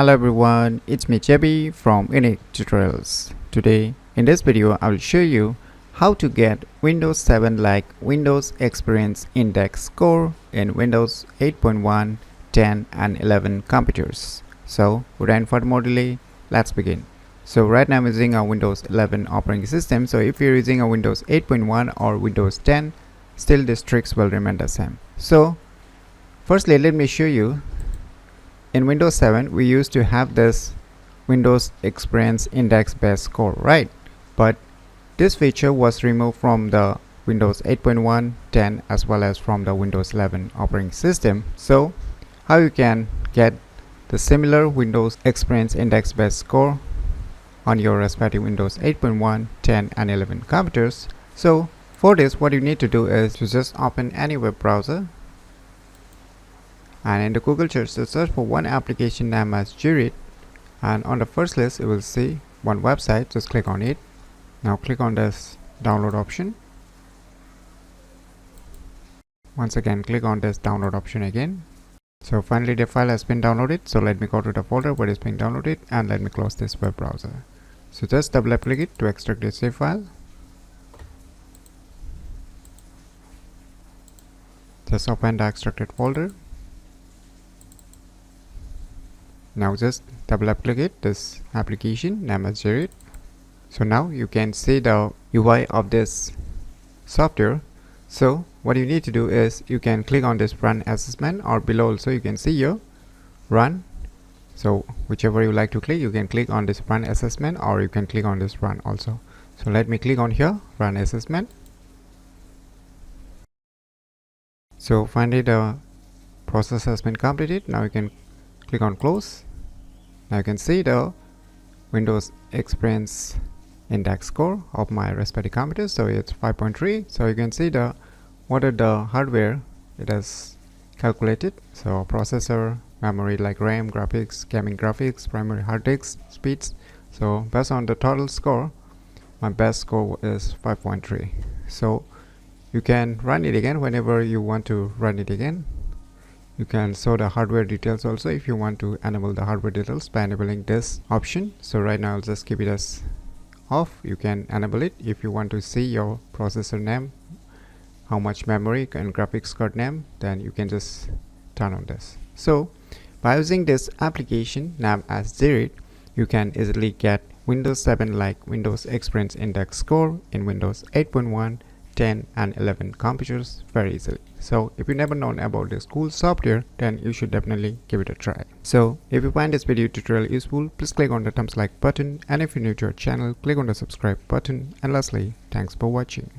Hello everyone, it's me JB from UniqueTutorials. Today in this video I will show you how to get Windows 7 like Windows Experience Index score in Windows 8.1, 10 and 11 computers. So without further delay, let's begin. So right now I'm using a Windows 11 operating system. So if you're using a Windows 8.1 or Windows 10, still the tricks will remain the same. So firstly, let me show you. In Windows 7 we used to have this Windows Experience Index based score, right? But this feature was removed from the Windows 8.1, 10 as well as from the Windows 11 operating system. So how you can get the similar Windows Experience Index based score on your respective Windows 8.1, 10 and 11 computers. So for this, what you need to do is to just open any web browser, and in the Google search for one application named as Jurit, and on the first list you will see one website. Just click on it. Now click on this download option. Once again click on this download option again. So finally the file has been downloaded, so let me go to the folder where it's being downloaded and let me close this web browser. So just double click it to extract this zip file. Just open the extracted folder. Now just double click it, this application named as Jurit. So now you can see the UI of this software. So what you need to do is you can click on this run assessment, or below also you can see your run. So whichever you like to click, you can click on this run assessment or you can click on this run also. So let me click on here, run assessment. So finally the process has been completed. Now you can click on close. Now you can see the Windows Experience Index score of my respective computers. So it's 5.3. So you can see the what are the hardware it has calculated. So processor, memory like RAM, graphics, gaming graphics, primary hard disk, speeds. So based on the total score, my best score is 5.3. So you can run it again whenever you want to run it again. You can show the hardware details also if you want to enable the hardware details by enabling this option. So right now I'll just keep it as off. You can enable it if you want to see your processor name, how much memory and graphics card name, then you can just turn on this. So by using this application named as Jurit, you can easily get Windows 7 like Windows Experience Index score in Windows 8.1, 10 and 11 computers very easily. So if you never known about this cool software, then you should definitely give it a try. So if you find this video tutorial useful, please click on the thumbs like button, and if you're new to our channel, click on the subscribe button, and lastly, thanks for watching.